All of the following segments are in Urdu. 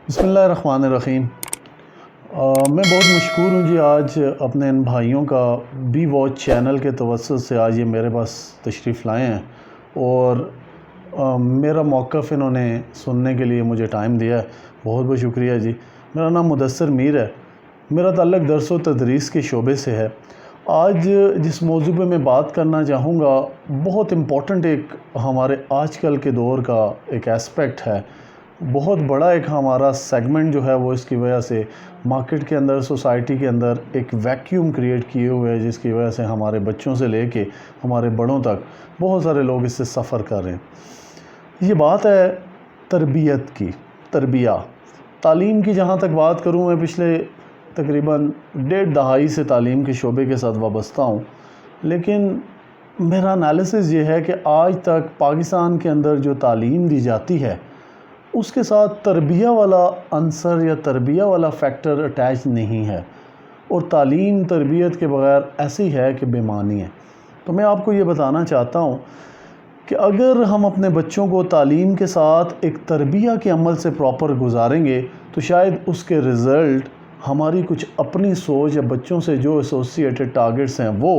بسم اللہ الرحمن الرحیم۔ میں بہت مشکور ہوں جی، آج اپنے ان بھائیوں کا بی واچ چینل کے توسط سے آج یہ میرے پاس تشریف لائے ہیں اور میرا موقف انہوں نے سننے کے لیے مجھے ٹائم دیا ہے۔ بہت بہت شکریہ جی۔ میرا نام مدثر میر ہے، میرا تعلق درس و تدریس کے شعبے سے ہے۔ آج جس موضوع پہ میں بات کرنا چاہوں گا بہت امپورٹنٹ، ایک ہمارے آج کل کے دور کا ایک ایسپیکٹ ہے، بہت بڑا ایک ہمارا سیگمنٹ جو ہے وہ اس کی وجہ سے مارکیٹ کے اندر، سوسائٹی کے اندر ایک ویکیوم کریٹ کیے ہوئے ہے، جس کی وجہ سے ہمارے بچوں سے لے کے ہمارے بڑوں تک بہت سارے لوگ اس سے سفر کر رہے ہیں۔ یہ بات ہے تربیت کی، تربیہ تعلیم کی۔ جہاں تک بات کروں، میں پچھلے تقریباً 1.5 دہائی سے تعلیم کے شعبے کے ساتھ وابستہ ہوں، لیکن میرا انالیسز یہ ہے کہ آج تک پاکستان کے اندر جو تعلیم دی جاتی ہے اس کے ساتھ تربیہ والا عنصر یا تربیہ والا فیکٹر اٹیچ نہیں ہے، اور تعلیم تربیت کے بغیر ایسی ہے کہ بے معنی ہے۔ تو میں آپ کو یہ بتانا چاہتا ہوں کہ اگر ہم اپنے بچوں کو تعلیم کے ساتھ ایک تربیہ کے عمل سے پراپر گزاریں گے تو شاید اس کے رزلٹ ہماری کچھ اپنی سوچ یا بچوں سے جو ایسوسیٹڈ ٹارگٹس ہیں وہ،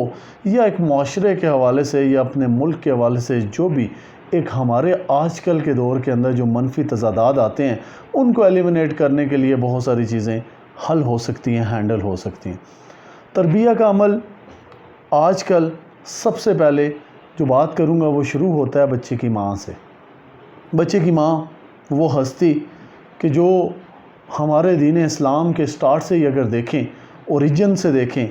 یا ایک معاشرے کے حوالے سے یا اپنے ملک کے حوالے سے جو بھی ایک ہمارے آج کل کے دور کے اندر جو منفی تضادات آتے ہیں ان کو ایلیمنیٹ کرنے کے لیے بہت ساری چیزیں حل ہو سکتی ہیں، ہینڈل ہو سکتی ہیں۔ تربیہ کا عمل آج کل سب سے پہلے جو بات کروں گا وہ شروع ہوتا ہے بچے کی ماں سے۔ بچے کی ماں وہ ہستی کہ جو ہمارے دین اسلام کے سٹارٹ سے ہی اگر دیکھیں، اوریجن سے دیکھیں،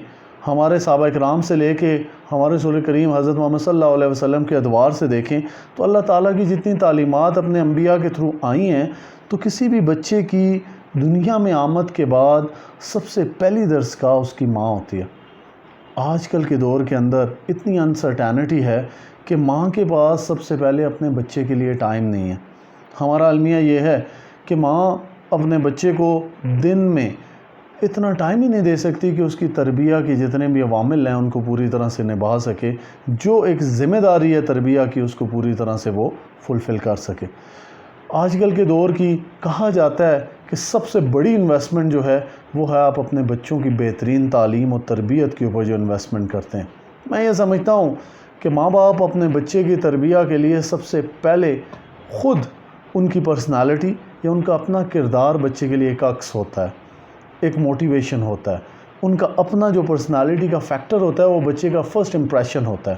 ہمارے صحابہ اکرام سے لے کے ہمارے رسول کریم حضرت محمد صلی اللہ علیہ وسلم کے ادوار سے دیکھیں تو اللہ تعالیٰ کی جتنی تعلیمات اپنے انبیاء کے تھرو آئی ہیں، تو کسی بھی بچے کی دنیا میں آمد کے بعد سب سے پہلی درسگاہ اس کی ماں ہوتی ہے۔ آج کل کے دور کے اندر اتنی انسرٹینٹی ہے کہ ماں کے پاس سب سے پہلے اپنے بچے کے لیے ٹائم نہیں ہے۔ ہمارا المیہ یہ ہے کہ ماں اپنے بچے کو دن میں اتنا ٹائم ہی نہیں دے سکتی کہ اس کی تربیہ کی جتنے بھی عوامل ہیں ان کو پوری طرح سے نبھا سکے، جو ایک ذمہ داری ہے تربیہ کی اس کو پوری طرح سے وہ فلفل کر سکے۔ آج کل کے دور کی کہا جاتا ہے کہ سب سے بڑی انویسٹمنٹ جو ہے وہ ہے آپ اپنے بچوں کی بہترین تعلیم اور تربیت کے اوپر جو انویسٹمنٹ کرتے ہیں۔ میں یہ سمجھتا ہوں کہ ماں باپ اپنے بچے کی تربیہ کے لیے سب سے پہلے خود ان کی پرسنالٹی یا ان کا اپنا کردار بچے کے لیے ایک عکس ہوتا ہے، ایک موٹیویشن ہوتا ہے۔ ان کا اپنا جو پرسنالٹی کا فیکٹر ہوتا ہے وہ بچے کا فرسٹ امپریشن ہوتا ہے۔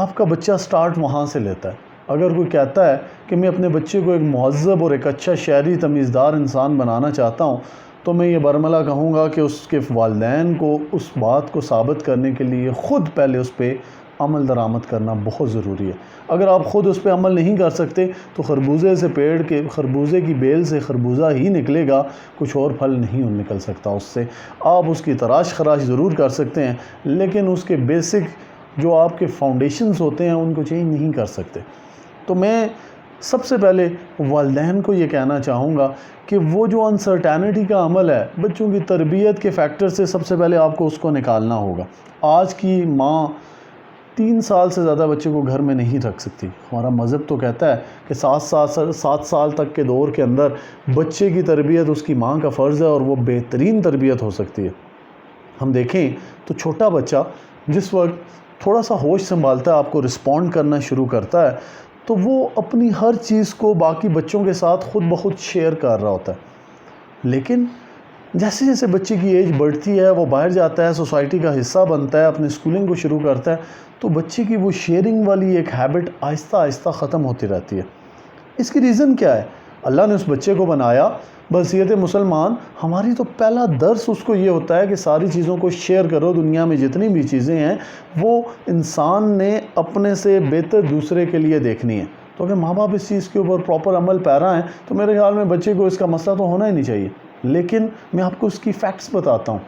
آپ کا بچہ سٹارٹ وہاں سے لیتا ہے۔ اگر کوئی کہتا ہے کہ میں اپنے بچے کو ایک مہذب اور ایک اچھا شہری تمیزدار انسان بنانا چاہتا ہوں، تو میں یہ برملا کہوں گا کہ اس کے والدین کو اس بات کو ثابت کرنے کے لیے خود پہلے اس پہ عمل درآمد کرنا بہت ضروری ہے۔ اگر آپ خود اس پہ عمل نہیں کر سکتے تو خربوزے کی بیل سے خربوزہ ہی نکلے گا، کچھ اور پھل نہیں نکل سکتا اس سے۔ آپ اس کی تراش خراش ضرور کر سکتے ہیں، لیکن اس کے بیسک جو آپ کے فاؤنڈیشنز ہوتے ہیں ان کو چینج نہیں کر سکتے۔ تو میں سب سے پہلے والدین کو یہ کہنا چاہوں گا کہ وہ جو انسرٹینٹی کا عمل ہے بچوں کی تربیت کے فیکٹر سے، سب سے پہلے آپ کو اس کو نکالنا ہوگا۔ آج کی ماں 3 سال سے زیادہ بچے کو گھر میں نہیں رکھ سکتی۔ ہمارا مذہب تو کہتا ہے کہ 7 سال تک کے دور کے اندر بچے کی تربیت اس کی ماں کا فرض ہے اور وہ بہترین تربیت ہو سکتی ہے۔ ہم دیکھیں تو چھوٹا بچہ جس وقت تھوڑا سا ہوش سنبھالتا ہے، آپ کو رسپونڈ کرنا شروع کرتا ہے، تو وہ اپنی ہر چیز کو باقی بچوں کے ساتھ خود بخود شیئر کر رہا ہوتا ہے۔ لیکن جیسے جیسے بچے کی ایج بڑھتی ہے، وہ باہر جاتا ہے، سوسائٹی کا حصہ بنتا ہے، اپنی سکولنگ کو شروع کرتا ہے، تو بچے کی وہ شیئرنگ والی ایک ہیبٹ آہستہ آہستہ ختم ہوتی رہتی ہے۔ اس کی ریزن کیا ہے؟ اللہ نے اس بچے کو بنایا، بحیثیت مسلمان ہماری تو پہلا درس اس کو یہ ہوتا ہے کہ ساری چیزوں کو شیئر کرو۔ دنیا میں جتنی بھی چیزیں ہیں وہ انسان نے اپنے سے بہتر دوسرے کے لیے دیکھنی ہے۔ تو اگر ماں باپ اس چیز کے اوپر پراپر عمل پیرا ہیں تو میرے خیال میں بچے کو اس کا مسئلہ تو ہونا ہی نہیں چاہیے۔ لیکن میں آپ کو اس کی فیکٹس بتاتا ہوں۔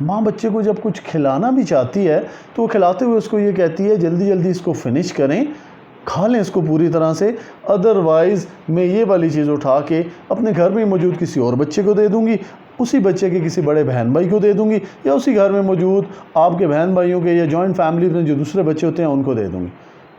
ماں بچے کو جب کچھ کھلانا بھی چاہتی ہے تو وہ کھلاتے ہوئے اس کو یہ کہتی ہے جلدی جلدی اس کو فنش کریں، کھا لیں اس کو پوری طرح سے، ادروائز میں یہ والی چیز اٹھا کے اپنے گھر میں موجود کسی اور بچے کو دے دوں گی، اسی بچے کے کسی بڑے بہن بھائی کو دے دوں گی، یا اسی گھر میں موجود آپ کے بہن بھائیوں کے یا جوائنٹ فیملی میں جو دوسرے بچے ہوتے ہیں ان کو دے دوں گی۔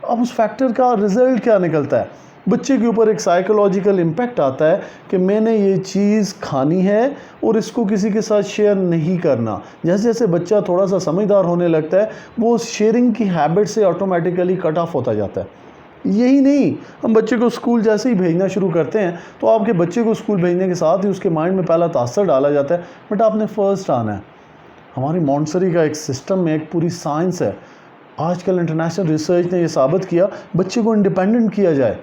اب اس فیکٹر کا رزلٹ کیا نکلتا ہے؟ بچے کے اوپر ایک سائیکولوجیکل امپیکٹ آتا ہے کہ میں نے یہ چیز کھانی ہے اور اس کو کسی کے ساتھ شیئر نہیں کرنا. جیسے جیسے بچہ تھوڑا سا سمجھدار ہونے لگتا ہے وہ شیئرنگ کی ہیبٹ سے آٹومیٹیکلی کٹ آف ہوتا جاتا ہے. یہی نہیں، ہم بچے کو اسکول جیسے ہی بھیجنا شروع کرتے ہیں تو آپ کے بچے کو اسکول بھیجنے کے ساتھ ہی اس کے مائنڈ میں پہلا تاثر ڈالا جاتا ہے بیٹا آپ نے فرسٹ آنا ہے. ہماری مونٹسری کا ایک سسٹم میں ایک پوری سائنس ہے. آج کل انٹرنیشنل ریسرچ نے یہ ثابت کیا بچے کو انڈیپینڈنٹ کیا جائے.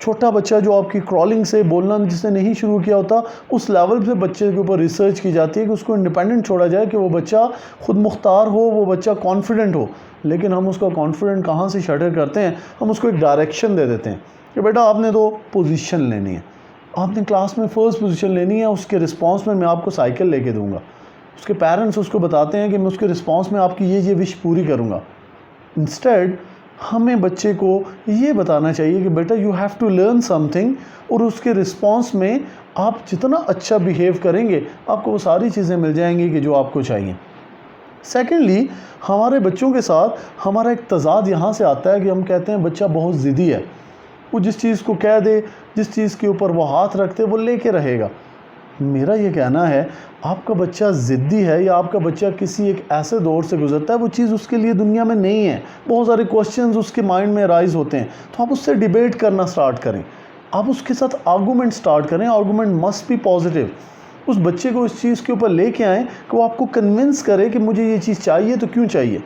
چھوٹا بچہ جو آپ کی کرالنگ سے بولنا جس نے نہیں شروع کیا ہوتا اس لیول پہ بچے کے اوپر ریسرچ کی جاتی ہے کہ اس کو انڈیپینڈنٹ چھوڑا جائے کہ وہ بچہ خود مختار ہو، وہ بچہ کانفیڈنٹ ہو. لیکن ہم اس کا کانفیڈنٹ کہاں سے شٹر کرتے ہیں؟ ہم اس کو ایک ڈائریکشن دے دیتے ہیں کہ بیٹا آپ نے تو پوزیشن لینی ہے، آپ نے کلاس میں فرسٹ پوزیشن لینی ہے، اس کے رسپانس میں آپ کو سائیکل لے کے دوں گا. اس کے پیرنٹس اس کو بتاتے ہیں کہ میں اس کے رسپانس میں آپ کی یہ وش پوری کروں گا. انسٹیڈ ہمیں بچے کو یہ بتانا چاہیے کہ بیٹا you have to learn something, اور اس کے رسپانس میں آپ جتنا اچھا بیہیو کریں گے آپ کو وہ ساری چیزیں مل جائیں گی کہ جو آپ کو چاہیے. سیکنڈلی ہمارے بچوں کے ساتھ ہمارا ایک تضاد یہاں سے آتا ہے کہ ہم کہتے ہیں بچہ بہت ضدی ہے، وہ جس چیز کو کہہ دے، جس چیز کے اوپر وہ ہاتھ رکھتے وہ لے کے رہے گا. میرا یہ کہنا ہے آپ کا بچہ ضدی ہے یا آپ کا بچہ کسی ایک ایسے دور سے گزرتا ہے وہ چیز اس کے لیے دنیا میں نہیں ہے. بہت سارے کوسچنز اس کے مائنڈ میں رائز ہوتے ہیں تو آپ اس سے ڈیبیٹ کرنا سٹارٹ کریں، آپ اس کے ساتھ آرگومنٹ سٹارٹ کریں. Argument must be positive. اس بچے کو اس چیز کے اوپر لے کے آئیں کہ وہ آپ کو کنونس کرے کہ مجھے یہ چیز چاہیے تو کیوں چاہیے.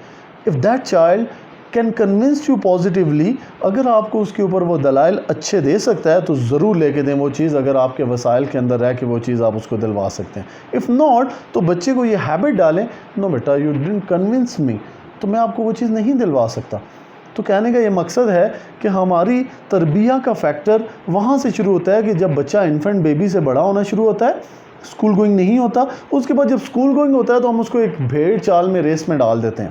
If that child can convince you positively, اگر آپ کو اس کے اوپر وہ دلائل اچھے دے سکتا ہے تو ضرور لے کے دیں وہ چیز، اگر آپ کے وسائل کے اندر رہ کے وہ چیز آپ اس کو دلوا سکتے ہیں. اف ناٹ تو بچے کو یہ ہیبٹ ڈالیں، نو بیٹا یو ڈنٹ کنونس می، تو میں آپ کو وہ چیز نہیں دلوا سکتا. تو کہنے کا یہ مقصد ہے کہ ہماری تربیہ کا فیکٹر وہاں سے شروع ہوتا ہے کہ جب بچہ انفنٹ بیبی سے بڑا ہونا شروع ہوتا ہے، اسکول گوئنگ نہیں ہوتا، اس کے بعد جب اسکول گوئنگ ہوتا ہے تو ہم اس کو ایک بھیڑ چال میں ریس میں ڈال دیتے ہیں.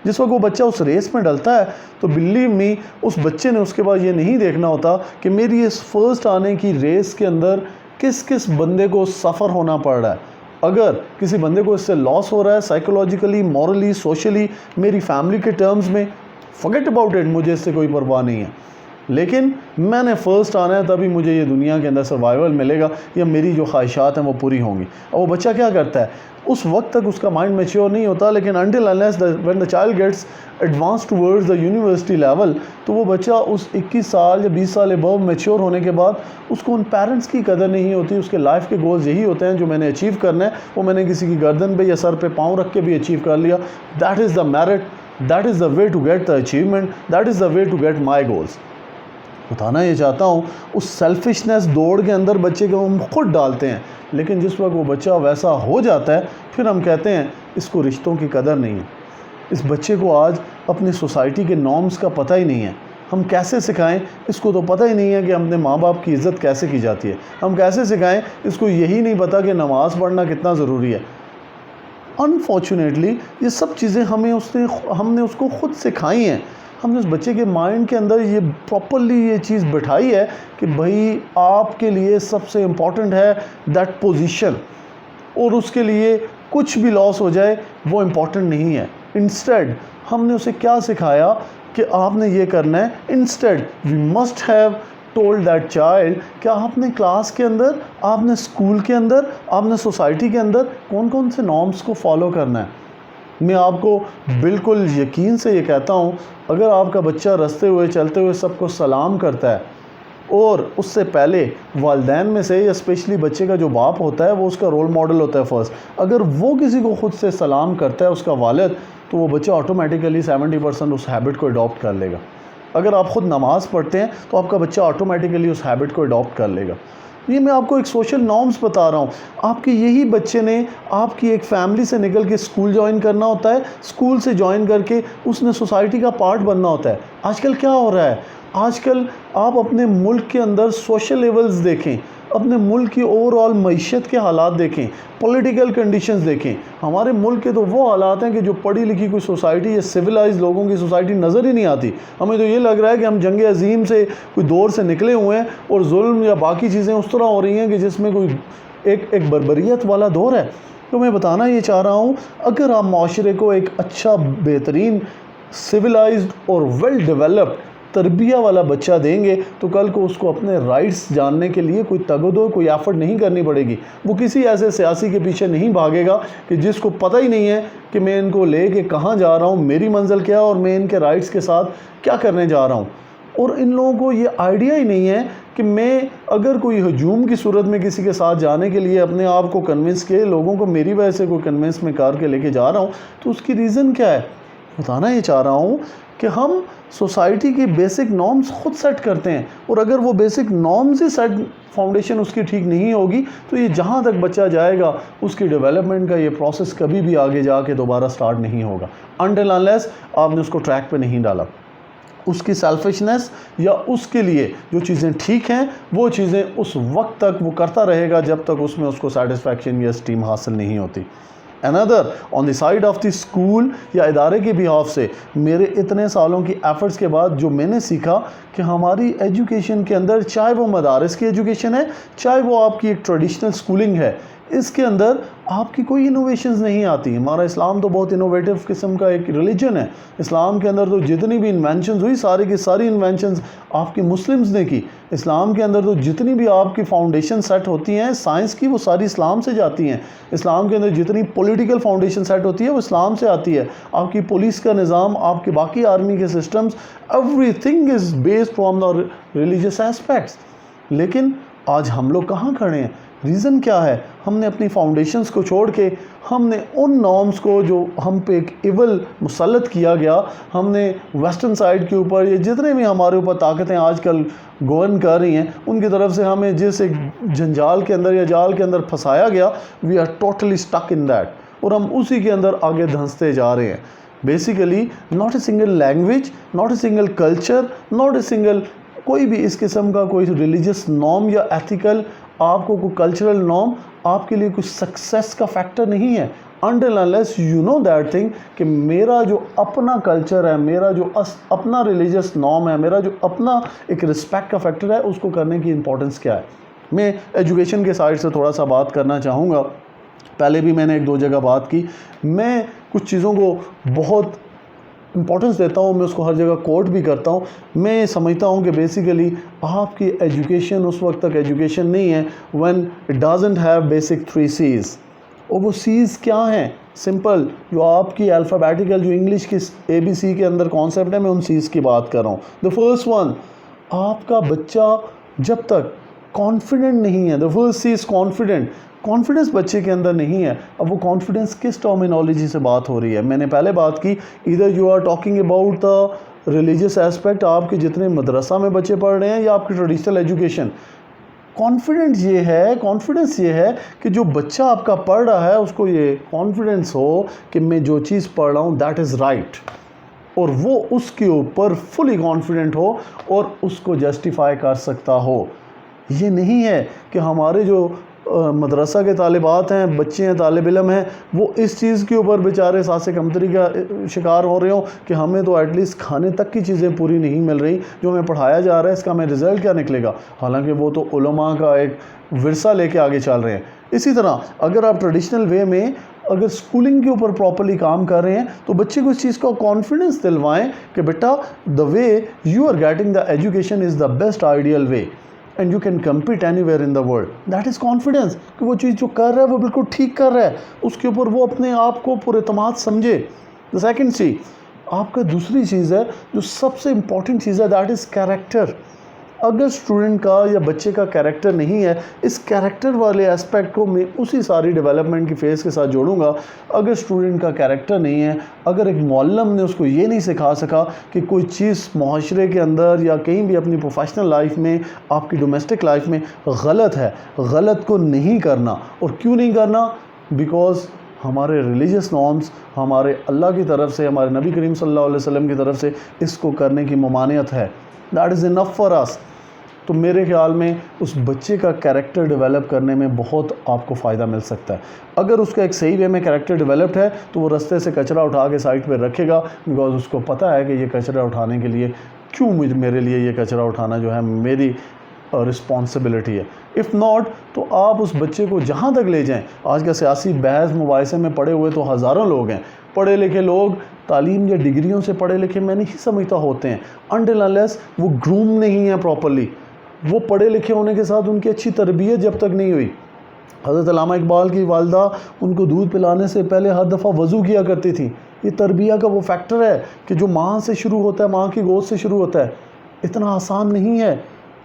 جس وقت وہ بچہ اس ریس میں ڈلتا ہے تو بلیو می اس بچے نے اس کے بعد یہ نہیں دیکھنا ہوتا کہ میری اس فرسٹ آنے کی ریس کے اندر کس کس بندے کو سفر ہونا پڑ رہا ہے. اگر کسی بندے کو اس سے لاس ہو رہا ہے سائیکولوجیکلی، مورلی، سوشلی، میری فیملی کے ٹرمز میں، forget about it، مجھے اس سے کوئی پرواہ نہیں ہے. لیکن میں نے فرسٹ آنا ہے تبھی مجھے یہ دنیا کے اندر سروائیول ملے گا یا میری جو خواہشات ہیں وہ پوری ہوں گی. اور وہ بچہ کیا کرتا ہے اس وقت تک اس کا مائنڈ میچیور نہیں ہوتا، لیکن until unless when the child gets advanced towards the university level تو وہ بچہ اس 21 سال یا 20 سال ابو میچیور ہونے کے بعد اس کو ان پیرنٹس کی قدر نہیں ہوتی. اس کے لائف کے گولز یہی ہوتے ہیں جو میں نے اچیو کرنا ہے وہ میں نے کسی کی گردن پہ یا سر پہ پاؤں رکھ کے بھی اچیو کر لیا. That is the merit, that is the way to get the achievement, that is the way to get my goals. بتانا یہ چاہتا ہوں اس سیلفشنس دوڑ کے اندر بچے کو ہم خود ڈالتے ہیں، لیکن جس وقت وہ بچہ ویسا ہو جاتا ہے پھر ہم کہتے ہیں اس کو رشتوں کی قدر نہیں ہے. اس بچے کو آج اپنی سوسائٹی کے نارمز کا پتہ ہی نہیں ہے. ہم کیسے سکھائیں اس کو تو پتہ ہی نہیں ہے کہ اپنے ماں باپ کی عزت کیسے کی جاتی ہے. ہم کیسے سکھائیں اس کو یہی نہیں پتہ کہ نماز پڑھنا کتنا ضروری ہے. انفارچونیٹلی یہ سب چیزیں ہم نے اس کو خود سکھائی ہیں. ہم نے اس بچے کے مائنڈ کے اندر یہ پراپرلی یہ چیز بٹھائی ہے کہ بھائی آپ کے لیے سب سے امپورٹنٹ ہے دیٹ پوزیشن، اور اس کے لیے کچھ بھی لاس ہو جائے وہ امپورٹنٹ نہیں ہے. انسٹیڈ ہم نے اسے کیا سکھایا کہ آپ نے یہ کرنا ہے. Instead we must have told that child کہ آپ نے کلاس کے اندر، آپ نے اسکول کے اندر، آپ نے سوسائٹی کے اندر کون کون سے نارمز کو فالو کرنا ہے. میں آپ کو بالکل یقین سے یہ کہتا ہوں اگر آپ کا بچہ رستے ہوئے چلتے ہوئے سب کو سلام کرتا ہے اور اس سے پہلے والدین میں سے یا اسپیشلی بچے کا جو باپ ہوتا ہے وہ اس کا رول ماڈل ہوتا ہے فرسٹ، اگر وہ کسی کو خود سے سلام کرتا ہے اس کا والد تو وہ بچہ آٹومیٹیکلی 70% اس ہیبٹ کو اڈاپٹ کر لے گا. اگر آپ خود نماز پڑھتے ہیں تو آپ کا بچہ آٹومیٹیکلی اس ہیبٹ کو اڈاپٹ کر لے گا. یہ میں آپ کو ایک سوشل نارمز بتا رہا ہوں. آپ کے یہی بچے نے آپ کی ایک فیملی سے نکل کے اسکول جوائن کرنا ہوتا ہے، اسکول سے جوائن کر کے اس نے سوسائٹی کا پارٹ بننا ہوتا ہے. آج کل کیا ہو رہا ہے؟ آج کل آپ اپنے ملک کے اندر سوشل لیولز دیکھیں، اپنے ملک کی اوور آل معیشت کے حالات دیکھیں، پولیٹیکل کنڈیشنز دیکھیں. ہمارے ملک کے تو وہ حالات ہیں کہ جو پڑھی لکھی کوئی سوسائٹی یا سویلائز لوگوں کی سوسائٹی نظر ہی نہیں آتی. ہمیں تو یہ لگ رہا ہے کہ ہم جنگ عظیم سے کوئی دور سے نکلے ہوئے ہیں اور ظلم یا باقی چیزیں اس طرح ہو رہی ہیں کہ جس میں کوئی ایک بربریت والا دور ہے. تو میں بتانا یہ چاہ رہا ہوں اگر آپ معاشرے کو ایک اچھا، بہترین، سویلائزڈ اور ویل ڈیولپڈ تربیہ والا بچہ دیں گے تو کل کو اس کو اپنے رائٹس جاننے کے لیے کوئی تگدو کوئی ایفرٹ نہیں کرنی پڑے گی. وہ کسی ایسے سیاسی کے پیچھے نہیں بھاگے گا کہ جس کو پتہ ہی نہیں ہے کہ میں ان کو لے کے کہاں جا رہا ہوں, میری منزل کیا ہے اور میں ان کے رائٹس کے ساتھ کیا کرنے جا رہا ہوں. اور ان لوگوں کو یہ آئیڈیا ہی نہیں ہے کہ میں اگر کوئی ہجوم کی صورت میں کسی کے ساتھ جانے کے لیے اپنے آپ کو کنونس کے لوگوں کو میری وجہ سے کوئی کنونس میں کر کے لے کے جا رہا ہوں تو اس کی ریزن کیا ہے. بتانا یہ چاہ رہا ہوں کہ ہم سوسائٹی کی بیسک نارمز خود سیٹ کرتے ہیں, اور اگر وہ بیسک نارمز ہی سیٹ فاؤنڈیشن اس کی ٹھیک نہیں ہوگی تو یہ جہاں تک بچہ جائے گا اس کی ڈیولپمنٹ کا یہ پروسیس کبھی بھی آگے جا کے دوبارہ سٹارٹ نہیں ہوگا انٹل انلیس آپ نے اس کو ٹریک پہ نہیں ڈالا. اس کی سیلفشنس یا اس کے لیے جو چیزیں ٹھیک ہیں وہ چیزیں اس وقت تک وہ کرتا رہے گا جب تک اس میں اس کو سیٹسفیکشن یا اسٹیم حاصل نہیں ہوتی. another on the side of the school یا ادارے کے بہاف سے میرے اتنے سالوں کی ایفرٹس کے بعد جو میں نے سیکھا کہ ہماری ایجوکیشن کے اندر چاہے وہ مدارس کی ایجوکیشن ہے چاہے وہ آپ کی ایک ٹریڈیشنل سکولنگ ہے, اس کے اندر آپ کی کوئی انوویشنز نہیں آتی. ہمارا اسلام تو بہت انوویٹو قسم کا ایک ریلیجن ہے. اسلام کے اندر تو جتنی بھی انوینشنز ہوئی ساری کی ساری انوینشنز آپ کی مسلمز نے کی. اسلام کے اندر تو جتنی بھی آپ کی فاؤنڈیشن سیٹ ہوتی ہیں سائنس کی وہ ساری اسلام سے جاتی ہیں. اسلام کے اندر جتنی پولیٹیکل فاؤنڈیشن سیٹ ہوتی ہے وہ اسلام سے آتی ہے. آپ کی پولیس کا نظام, آپ کے باقی آرمی کے systems, every thing is based from the religious aspects. لیکن آج ہم لوگ کہاں کھڑے ہیں؟ ریزن کیا ہے؟ ہم نے اپنی فاؤنڈیشنز کو چھوڑ کے ہم نے ان نارمز کو جو ہم پہ ایک ایول مسلط کیا گیا, ہم نے ویسٹرن سائڈ کے اوپر یہ جتنے بھی ہمارے اوپر طاقتیں آج کل گورن کر رہی ہیں ان کی طرف سے ہمیں جس ایک جنجال کے اندر یا جال کے اندر پھنسایا گیا, we are totally stuck in that, اور ہم اسی کے اندر آگے دھنستے جا رہے ہیں. Basically not a single language, not a single culture, not a single کوئی بھی اس قسم کا کوئی ریلیجیس نارم یا ایتھیکل آپ کو کوئی کلچرل نارم آپ کے لیے کوئی سکسیس کا فیکٹر نہیں ہے until unless you know that thing کہ میرا جو اپنا کلچر ہے, میرا جو اپنا ریلیجیس نارم ہے, میرا جو اپنا ایک رسپیکٹ کا فیکٹر ہے, اس کو کرنے کی امپورٹنس کیا ہے. میں ایجوکیشن کے سائڈ سے تھوڑا سا بات کرنا چاہوں گا. پہلے بھی میں نے ایک دو جگہ بات کی. میں کچھ چیزوں کو بہت امپورٹنس دیتا ہوں, میں اس کو ہر جگہ کوٹ بھی کرتا ہوں. میں سمجھتا ہوں کہ بیسیکلی آپ کی ایجوکیشن اس وقت تک ایجوکیشن نہیں ہے when it doesn't have basic 3 C's. اور وہ سیز کیا ہیں؟ سمپل جو آپ کی الفابیٹیکل جو انگلش کی ABC کے اندر کانسیپٹ ہے, میں ان سیز کی بات کر رہا ہوں. the first one, آپ کا بچہ جب تک کانفیڈنٹ نہیں ہے, the first C is confident. Confidence بچے کے اندر نہیں ہے. اب وہ کانفیڈنس کس ٹرمینالوجی سے بات ہو رہی ہے؟ میں نے پہلے بات کی either you are talking about the religious aspect, آپ کے جتنے مدرسہ میں بچے پڑھ رہے ہیں یا آپ کی ٹریڈیشنل ایجوکیشن. کانفیڈنس یہ ہے کہ جو بچہ آپ کا پڑھ رہا ہے اس کو یہ کانفیڈنس ہو کہ میں جو چیز پڑھ رہا ہوں دیٹ از رائٹ, اور وہ اس کے اوپر فلی کانفیڈنٹ ہو اور اس کو جسٹیفائی کر سکتا ہو. یہ نہیں ہے کہ ہمارے جو مدرسہ کے طالبات ہیں, بچے ہیں, طالب علم ہیں, وہ اس چیز کے اوپر بیچارے سانس کمتری کا شکار ہو رہے ہوں کہ ہمیں تو ایٹ لیسٹ کھانے تک کی چیزیں پوری نہیں مل رہی, جو ہمیں پڑھایا جا رہا ہے اس کا ہمیں رزلٹ کیا نکلے گا. حالانکہ وہ تو علماء کا ایک ورثہ لے کے آگے چل رہے ہیں. اسی طرح اگر آپ ٹریڈیشنل وے میں اگر سکولنگ کے اوپر پراپرلی کام کر رہے ہیں تو بچے کو اس چیز کا کانفیڈنس دلوائیں کہ بیٹا the way you are getting the education is the best ideal way and you can compete anywhere in the world. That is confidence کہ وہ چیز جو کر رہا ہے وہ بالکل ٹھیک کر رہا ہے, اس کے اوپر وہ اپنے آپ کو پر اعتماد سمجھے. the second C, آپ کا دوسری چیز ہے جو سب سے امپورٹنٹ چیز ہے, that is character. اگر اسٹوڈنٹ کا یا بچے کا کیریکٹر نہیں ہے, اس کیریکٹر والے اسپیکٹ کو میں اسی ساری ڈیولپمنٹ کی فیز کے ساتھ جوڑوں گا. اگر اسٹوڈنٹ کا کیریکٹر نہیں ہے, اگر ایک معلم نے اس کو یہ نہیں سکھا سکا کہ کوئی چیز معاشرے کے اندر یا کہیں بھی اپنی پروفیشنل لائف میں, آپ کی ڈومیسٹک لائف میں غلط ہے, غلط کو نہیں کرنا. اور کیوں نہیں کرنا؟ بیکاز ہمارے ریلیجیس نارمز, ہمارے اللہ کی طرف سے, ہمارے نبی کریم صلی اللہ علیہ وسلم کی طرف سے اس کو کرنے کی ممانعت ہے. That is enough for us. تو میرے خیال میں اس بچے کا کیریکٹر ڈیولپ کرنے میں بہت آپ کو فائدہ مل سکتا ہے. اگر اس کا ایک صحیح وے میں کیریکٹر ڈیولپڈ ہے تو وہ رستے سے کچرا اٹھا کے سائڈ پہ رکھے گا, بیکاز اس کو پتہ ہے کہ یہ کچرا اٹھانے کے لیے کیوں میرے لیے یہ کچرا اٹھانا جو ہے میری رسپانسبلٹی ہے. اف ناٹ تو آپ اس بچے کو جہاں تک لے جائیں, آج کا سیاسی بحث مباحثے میں پڑے ہوئے تو ہزاروں لوگ ہیں, پڑھے لکھے لوگ تعلیم یا ڈگریوں سے پڑھے لکھے میں نہیں سمجھتا ہوتے ہیں until unless وہ گروم نہیں ہیں پراپرلی. وہ پڑھے لکھے ہونے کے ساتھ ان کی اچھی تربیت جب تک نہیں ہوئی. حضرت علامہ اقبال کی والدہ ان کو دودھ پلانے سے پہلے ہر دفعہ وضو کیا کرتی تھیں. یہ تربیہ کا وہ فیکٹر ہے کہ جو ماں سے شروع ہوتا ہے, ماں کی گود سے شروع ہوتا ہے. اتنا آسان نہیں ہے.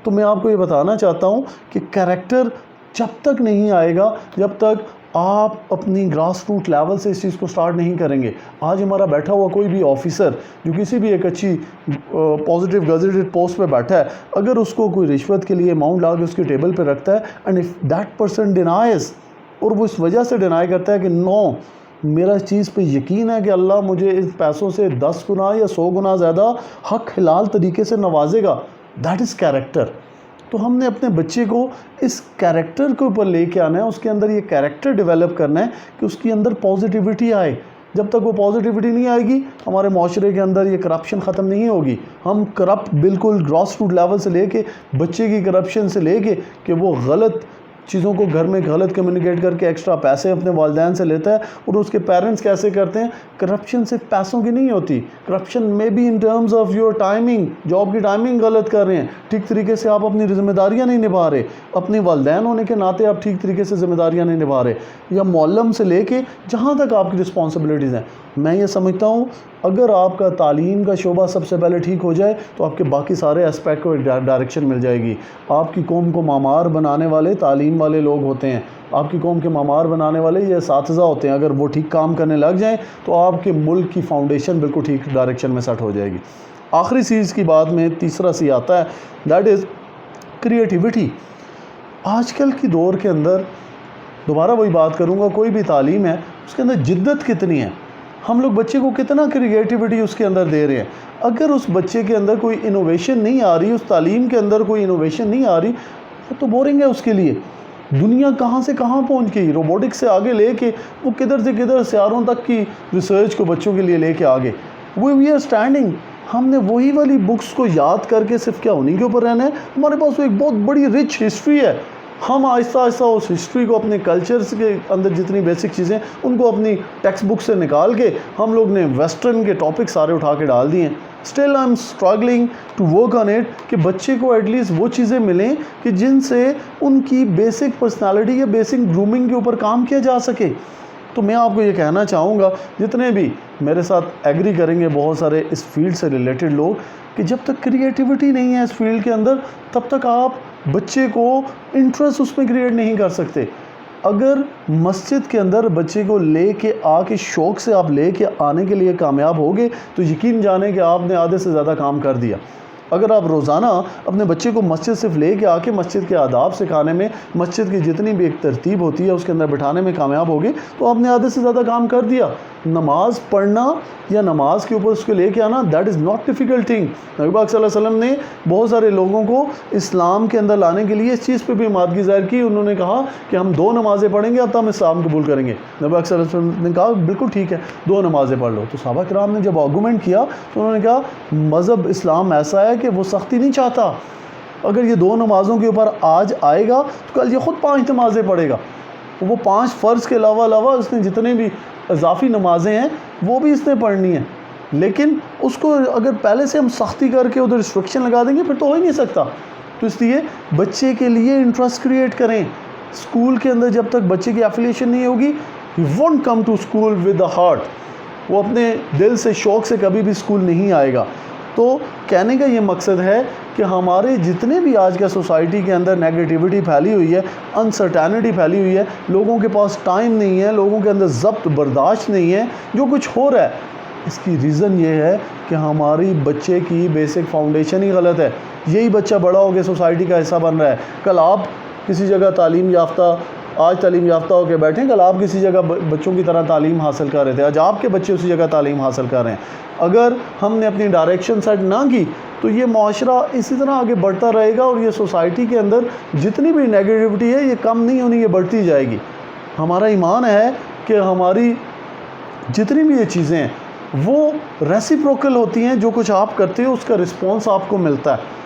تو میں آپ کو یہ بتانا چاہتا ہوں کہ کریکٹر جب تک نہیں آئے گا جب تک آپ اپنی گراس روٹ لیول سے اس چیز کو سٹارٹ نہیں کریں گے. آج ہمارا بیٹھا ہوا کوئی بھی آفیسر جو کسی بھی ایک اچھی پازیٹیو گزٹڈ پوسٹ پہ بیٹھا ہے, اگر اس کو کوئی رشوت کے لیے اماؤنٹ لا کے اس کی ٹیبل پہ رکھتا ہے and if that person denies, اور وہ اس وجہ سے ڈینائی کرتا ہے کہ نو میرا اس چیز پہ یقین ہے کہ اللہ مجھے اس پیسوں سے 10 گنا یا 100 گنا زیادہ حق حلال طریقے سے نوازے گا, دیٹ از کیریکٹر. تو ہم نے اپنے بچے کو اس کیریکٹر کے اوپر لے کے آنا ہے, اس کے اندر یہ کیریکٹر ڈیولپ کرنا ہے کہ اس کے اندر پازیٹیوٹی آئے. جب تک وہ پازیٹیوٹی نہیں آئے گی ہمارے معاشرے کے اندر یہ کرپشن ختم نہیں ہوگی. ہم کرپٹ بالکل گراس روٹ لیول سے لے کے بچے کی کرپشن سے لے کے کہ وہ غلط چیزوں کو گھر میں غلط کمیونیکیٹ کر کے ایکسٹرا پیسے اپنے والدین سے لیتا ہے, اور اس کے پیرنٹس کیسے کرتے ہیں. کرپشن صرف پیسوں کی نہیں ہوتی, کرپشن میں بھی in terms of your timing, job کی ٹائمنگ غلط کر رہے ہیں, ٹھیک طریقے سے آپ اپنی ذمہ داریاں نہیں نبھا رہے, اپنی والدین ہونے کے ناطے آپ ٹھیک طریقے سے ذمہ داریاں نہیں نبھا رہے, یا معلم سے لے کے جہاں تک آپ کی رسپانسبلٹیز ہیں. میں یہ سمجھتا ہوں اگر آپ کا تعلیم کا شعبہ سب سے پہلے ٹھیک ہو جائے تو آپ کے باقی سارے اسپیکٹ کو ایک ڈائریکشن مل جائے گی. آپ کی قوم کو معمار بنانے والے تعلیم والے لوگ ہوتے ہیں, آپ کی قوم کے معمار بنانے والے یہ اساتذہ ہوتے ہیں. اگر وہ ٹھیک کام کرنے لگ جائیں تو آپ کے ملک کی فاؤنڈیشن بالکل ٹھیک ڈائریکشن میں سیٹ ہو جائے گی. آخری چیز کی بات میں تیسرا سی آتا ہے, دیٹ از کریٹیوٹی. آج کل کی دور کے اندر دوبارہ وہی بات کروں گا, کوئی بھی تعلیم ہے اس کے اندر جدت کتنی ہے, ہم لوگ بچے کو کتنا کریٹیوٹی اس کے اندر دے رہے ہیں. اگر اس بچے کے اندر کوئی انوویشن نہیں آ رہی, اس تعلیم کے اندر کوئی انوویشن نہیں آ رہی, تو بورنگ ہے اس کے لیے. دنیا کہاں سے کہاں پہنچ گئی, روبوٹک سے آگے لے کے وہ کدھر سے کدھر سیاروں تک کی ریسرچ کو بچوں کے لیے لے کے آگے. We are standing. ہم نے وہی والی بکس کو یاد کر کے صرف کیا انہیں کے اوپر رہنا ہے. ہمارے پاس وہ ایک بہت بڑی رچ ہسٹری ہے. ہم آہستہ آہستہ اس ہسٹری کو اپنے کلچرز کے اندر جتنی بیسک چیزیں ان کو اپنی ٹیکسٹ بک سے نکال کے ہم لوگ نے ویسٹرن کے ٹاپک سارے اٹھا کے ڈال دیے ہیں. Still I am struggling to work on it کہ بچے کو ایٹ لیسٹ وہ چیزیں ملیں کہ جن سے ان کی بیسک پرسنالٹی یا بیسک گرومنگ کے اوپر کام کیا جا سکے. تو میں آپ کو یہ کہنا چاہوں گا, جتنے بھی میرے ساتھ ایگری کریں گے بہت سارے اس فیلڈ سے ریلیٹڈ لوگ, کہ جب تک کریٹیوٹی نہیں ہے اس فیلڈ کے اندر تب تک آپ بچے کو انٹرسٹ اس میں کریٹ نہیں کر سکتے. اگر مسجد کے اندر بچے کو لے کے آ کے شوق سے آپ لے کے آنے کے لیے کامیاب ہوگے تو یقین جانیں کہ آپ نے آدھے سے زیادہ کام کر دیا. اگر آپ روزانہ اپنے بچے کو مسجد صرف لے کے آ کے مسجد کے آداب سکھانے میں, مسجد کی جتنی بھی ایک ترتیب ہوتی ہے اس کے اندر بٹھانے میں کامیاب ہوگے تو آپ نے آدھے سے زیادہ کام کر دیا. نماز پڑھنا یا نماز کے اوپر اس کو لے کے آنا, that is not difficult thing. نبی پاک صلی اللہ علیہ وسلم نے بہت سارے لوگوں کو اسلام کے اندر لانے کے لیے اس چیز پہ بھی آمادگی ظاہر کی. انہوں نے کہا کہ ہم 2 نمازیں پڑھیں گے اب تو ہم اسلام قبول کریں گے. نبی پاک صلی اللہ علیہ وسلم نے کہا بالکل ٹھیک ہے 2 نمازیں پڑھ لو. تو صحابہ کرام نے جب آرگومنٹ کیا تو انہوں نے کہا مذہب اسلام ایسا ہے کہ وہ سختی نہیں چاہتا. اگر یہ 2 نمازوں کے اوپر آج آئے گا تو کل یہ خود 5 نمازیں پڑھے گا. وہ 5 فرض کے علاوہ اس نے جتنے بھی اضافی نمازیں ہیں وہ بھی اس نے پڑھنی ہیں. لیکن اس کو اگر پہلے سے ہم سختی کر کے ادھر ریسٹرکشن لگا دیں گے پھر تو ہو ہی نہیں سکتا. تو اس لیے بچے کے لیے انٹرسٹ کریٹ کریں. اسکول کے اندر جب تک بچے کی ایفیلیشن نہیں ہوگی, he won't come to school with the heart. وہ اپنے دل سے شوق سے کبھی بھی اسکول نہیں آئے گا. تو کہنے کا یہ مقصد ہے کہ ہمارے جتنے بھی آج کا سوسائٹی کے اندر نیگیٹیوٹی پھیلی ہوئی ہے, انسرٹینٹی پھیلی ہوئی ہے, لوگوں کے پاس ٹائم نہیں ہے, لوگوں کے اندر ضبط برداشت نہیں ہے, جو کچھ ہو رہا ہے اس کی ریزن یہ ہے کہ ہماری بچے کی بیسک فاؤنڈیشن ہی غلط ہے. یہی بچہ بڑا ہو کے سوسائٹی کا حصہ بن رہا ہے. کل آپ کسی جگہ تعلیم یافتہ ہو کے بیٹھیں, کل آپ کسی جگہ بچوں کی طرح تعلیم حاصل کر رہے تھے, آج آپ کے بچے اسی جگہ تعلیم حاصل کر رہے ہیں. اگر ہم نے اپنی ڈائریکشن سیٹ نہ کی تو یہ معاشرہ اسی طرح آگے بڑھتا رہے گا, اور یہ سوسائٹی کے اندر جتنی بھی نیگیٹیوٹی ہے یہ کم نہیں ہونی, یہ بڑھتی جائے گی. ہمارا ایمان ہے کہ ہماری جتنی بھی یہ چیزیں ہیں وہ ریسیپروکل ہوتی ہیں. جو کچھ آپ کرتے ہو اس کا رسپانس آپ کو ملتا ہے.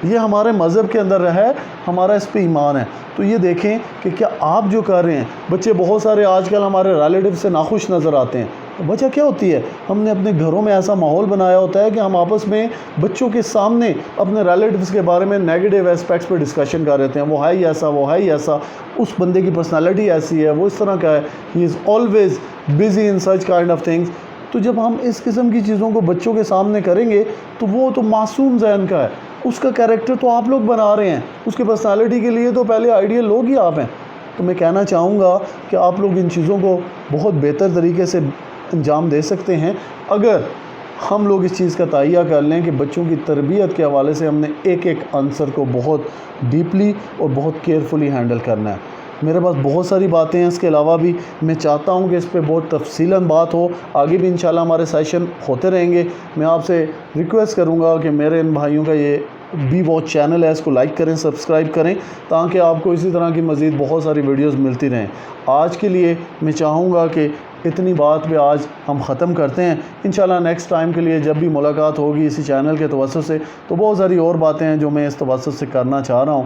یہ ہمارے مذہب کے اندر رہا ہے, ہمارا اس پہ ایمان ہے. تو یہ دیکھیں کہ کیا آپ جو کر رہے ہیں, بچے بہت سارے آج کل ہمارے ریلیٹیو سے ناخوش نظر آتے ہیں. وجہ کیا ہوتی ہے؟ ہم نے اپنے گھروں میں ایسا ماحول بنایا ہوتا ہے کہ ہم آپس میں بچوں کے سامنے اپنے ریلیٹیوز کے بارے میں نیگیٹو اسپیکٹس پہ ڈسکشن کر رہتے ہیں، وہ ہے ہی ایسا، وہ ہے ہی ایسا، اس بندے کی پرسنالٹی ایسی ہے، وہ اس طرح کا ہے، he is always busy in such kind of things. تو جب ہم اس قسم کی چیزوں کو بچوں کے سامنے کریں گے تو وہ تو معصوم ذہن کا ہے، اس کا کیریکٹر تو آپ لوگ بنا رہے ہیں، اس کی پرسنالٹی کے لیے تو پہلے آئیڈیل لوگ ہی آپ ہیں۔ تو میں کہنا چاہوں گا کہ آپ لوگ ان چیزوں کو بہت بہتر طریقے سے انجام دے سکتے ہیں اگر ہم لوگ اس چیز کا تہیہ کر لیں کہ بچوں کی تربیت کے حوالے سے ہم نے ایک ایک عنصر کو بہت ڈیپلی اور بہت کیئرفلی ہینڈل کرنا ہے۔ میرے پاس بہت ساری باتیں ہیں، اس کے علاوہ بھی میں چاہتا ہوں کہ اس پہ بہت تفصیلاً بات ہو، آگے بھی انشاءاللہ ہمارے سیشن ہوتے رہیں گے۔ میں آپ سے ریکویسٹ کروں گا کہ میرے ان بھائیوں کا یہ بی واچ چینل ہے، اس کو لائک کریں، سبسکرائب کریں، تاکہ آپ کو اسی طرح کی مزید بہت ساری ویڈیوز ملتی رہیں۔ آج کے لیے میں چاہوں گا کہ اتنی بات پہ آج ہم ختم کرتے ہیں۔ انشاءاللہ نیکسٹ ٹائم کے لیے جب بھی ملاقات ہوگی اسی چینل کے توسط سے، تو بہت ساری اور باتیں ہیں جو میں اس توسط سے کرنا چاہ رہا ہوں،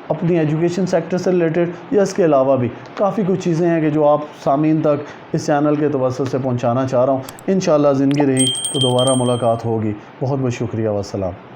اپنی ایجوکیشن سیکٹر سے ریلیٹڈ یا اس کے علاوہ بھی کافی کچھ چیزیں ہیں کہ جو آپ سامعین تک اس چینل کے توسط سے پہنچانا چاہ رہا ہوں۔ انشاءاللہ زندگی رہی تو دوبارہ ملاقات ہوگی۔ بہت بہت شکریہ، والسلام۔